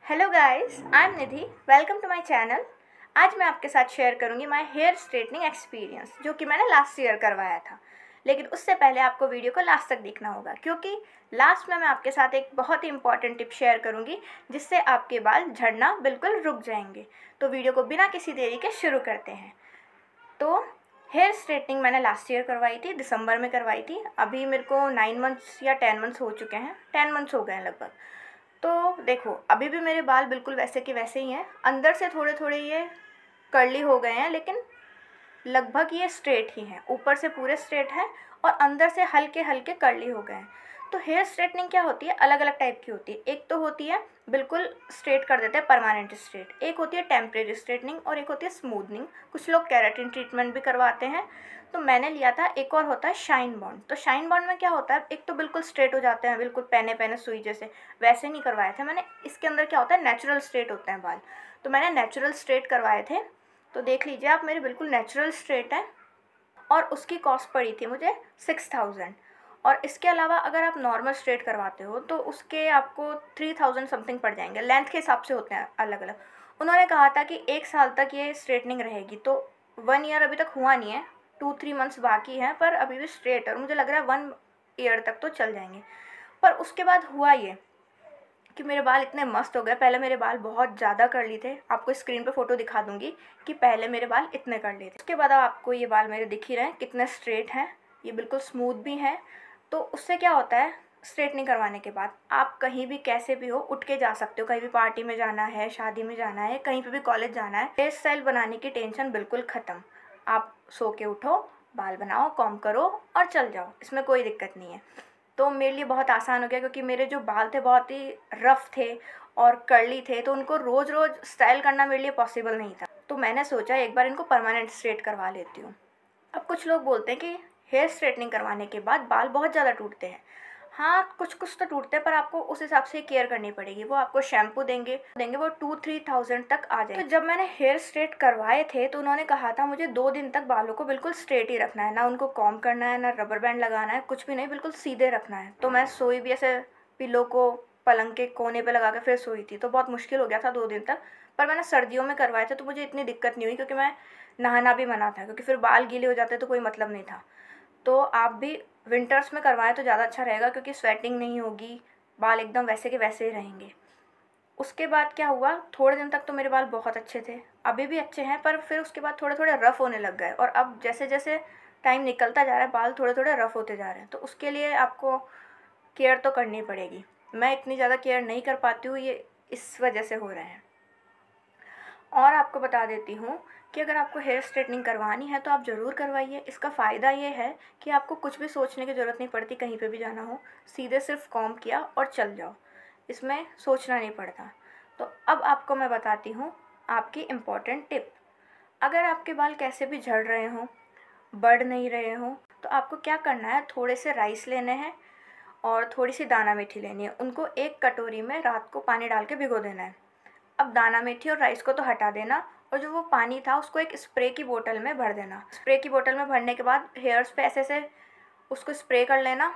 Hello guys, I am Nidhi. Welcome to my channel. आज मैं आपके साथ शेयर करूंगी माय हेयर स्ट्रेटनिंग एक्सपीरियंस, जो कि मैंने लास्ट ईयर करवाया था। लेकिन उससे पहले आपको वीडियो को लास्ट तक देखना होगा, क्योंकि लास्ट में मैं आपके साथ एक बहुत ही इंपॉर्टेंट टिप शेयर करूंगी, जिससे आपके बाल झड़ना बिल्कुल रुक जाएंगे। तो वीडियो को बिना किसी देरी के शुरू करते हैं। तो हेयर स्ट्रेटनिंग मैंने लास्ट ईयर करवाई थी, दिसंबर में करवाई थी। अभी मेरे को 9 मंथ्स या 10 मंथ्स हो चुके हैं, 10 मंथ्स हो गए हैं लगभग। तो देखो, अभी भी मेरे बाल बिल्कुल वैसे के वैसे ही हैं। अंदर से थोड़े थोड़े ये कर्ली हो गए हैं, लेकिन लगभग ये स्ट्रेट ही हैं। ऊपर से पूरे स्ट्रेट हैं और अंदर से हल्के हल्के कर्ली हो गए हैं। तो हेयर स्ट्रेटनिंग क्या होती है, अलग अलग टाइप की होती है। एक तो होती है बिल्कुल स्ट्रेट कर देते हैं, परमानेंट स्ट्रेट। एक होती है टेम्परेरी स्ट्रेटनिंग और एक होती है स्मूदनिंग। कुछ लोग केराटिन ट्रीटमेंट भी करवाते हैं, तो मैंने लिया था। एक और होता है शाइन बॉन्ड। तो शाइन बॉन्ड में क्या होता है, एक तो बिल्कुल स्ट्रेट हो जाते हैं, बिल्कुल पहने पहने सुई जैसे। वैसे नहीं करवाए थे मैंने। इसके अंदर क्या होता है, नेचुरल स्ट्रेट होते हैं बाल। तो मैंने नेचुरल स्ट्रेट करवाए थे। तो देख लीजिए आप, मेरे बिल्कुल नेचुरल स्ट्रेट है। और उसकी कॉस्ट पड़ी थी मुझे 6000। और इसके अलावा अगर आप नॉर्मल स्ट्रेट करवाते हो तो उसके आपको 3000 समथिंग पड़ जाएंगे। लेंथ के हिसाब से होते हैं अलग अलग। उन्होंने कहा था कि 1 साल तक ये स्ट्रेटनिंग रहेगी। तो 1 ईयर अभी तक हुआ नहीं है, 2-3 मंथ्स बाकी हैं, पर अभी भी स्ट्रेट है। और मुझे लग रहा है 1 ईयर तक तो चल जाएंगे। पर उसके बाद हुआ ये कि मेरे बाल इतने मस्त हो गए। पहले मेरे बाल बहुत ज़्यादा कर्ली थे। आपको स्क्रीन पे फ़ोटो दिखा दूँगी कि पहले मेरे बाल इतने कर्ली थे। उसके बाद अब आपको ये बाल मेरे दिख ही रहे हैं कितने स्ट्रेट हैं। ये बिल्कुल स्मूथ भी हैं। तो उससे क्या होता है, स्ट्रेटनिंग करवाने के बाद आप कहीं भी कैसे भी हो उठ के जा सकते हो। कहीं भी पार्टी में जाना है, शादी में जाना है, कहीं पर भी कॉलेज जाना है। हेयर स्टाइल बनाने की टेंशन बिल्कुल ख़त्म। आप सो के उठो, बाल बनाओ, कॉम्ब करो और चल जाओ। इसमें कोई दिक्कत नहीं है। तो मेरे लिए बहुत आसान हो गया, क्योंकि मेरे जो बाल थे बहुत ही रफ़ थे और कर्ली थे। तो उनको रोज़ रोज़ स्टाइल करना मेरे लिए पॉसिबल नहीं था। तो मैंने सोचा एक बार इनको परमानेंट स्ट्रेट करवा लेती हूँ। अब कुछ लोग बोलते हैं कि हेयर स्ट्रेटनिंग करवाने के बाद बाल बहुत ज़्यादा टूटते हैं। हाँ, कुछ कुछ तो टूटते हैं, पर आपको उस हिसाब से केयर करनी पड़ेगी। वो आपको शैम्पू देंगे वो 2-3 थाउजेंड तक आ जाएगी। तो जब मैंने हेयर स्ट्रेट करवाए थे तो उन्होंने कहा था मुझे 2 दिन तक बालों को बिल्कुल स्ट्रेट ही रखना है। ना उनको कॉम्ब करना है, ना रबर बैंड लगाना है, कुछ भी नहीं, बिल्कुल सीधे रखना है। तो मैं सोई भी ऐसे पिलो को पलंग के कोने पे लगा के फिर सोई थी। तो बहुत मुश्किल हो गया था 2 दिन तक। पर मैंने सर्दियों में करवाए थे तो मुझे इतनी दिक्कत नहीं हुई, क्योंकि मैं नहाना भी मना था, क्योंकि फिर बाल गीले हो जाते तो कोई मतलब नहीं था। तो आप भी विंटर्स में करवाएं तो ज़्यादा अच्छा रहेगा, क्योंकि स्वेटिंग नहीं होगी, बाल एकदम वैसे के वैसे ही रहेंगे। उसके बाद क्या हुआ, थोड़े दिन तक तो मेरे बाल बहुत अच्छे थे, अभी भी अच्छे हैं, पर फिर उसके बाद थोड़े थोड़े रफ़ होने लग गए। और अब जैसे जैसे टाइम निकलता जा रहा है, बाल थोड़े थोड़े रफ़ होते जा रहे हैं। तो उसके लिए आपको केयर तो करनी पड़ेगी। मैं इतनी ज़्यादा केयर नहीं कर पाती हूँ, ये इस वजह से हो रहे हैं। और आपको बता देती हूँ कि अगर आपको हेयर स्ट्रेटनिंग करवानी है तो आप ज़रूर करवाइए। इसका फ़ायदा ये है कि आपको कुछ भी सोचने की ज़रूरत नहीं पड़ती। कहीं पे भी जाना हो, सीधे सिर्फ कॉम्ब किया और चल जाओ। इसमें सोचना नहीं पड़ता। तो अब आपको मैं बताती हूँ आपकी इम्पॉर्टेंट टिप। अगर आपके बाल कैसे भी झड़ रहे हों, बढ़ नहीं रहे हों, तो आपको क्या करना है, थोड़े से राइस लेने हैं और थोड़ी सी दाना मेथी लेनी है। उनको एक कटोरी में रात को पानी डाल के भिगो देना है। अब दाना मेथी और राइस को तो हटा देना, और जो वो पानी था उसको एक स्प्रे की बोतल में भर देना। स्प्रे की बोतल में भरने के बाद हेयर्स पे ऐसे ऐसे उसको स्प्रे कर लेना,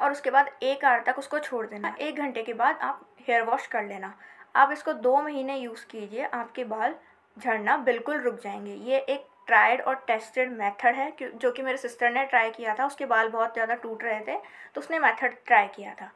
और उसके बाद 1 आवर तक उसको छोड़ देना। 1 घंटे के बाद आप हेयर वॉश कर लेना। आप इसको 2 महीने यूज़ कीजिए, आपके बाल झड़ना बिल्कुल रुक जाएंगे। ये एक ट्राइड और टेस्टेड मेथड है, जो कि मेरे सिस्टर ने ट्राई किया था। उसके बाल बहुत ज़्यादा टूट रहे थे, तो उसने मेथड ट्राई किया था।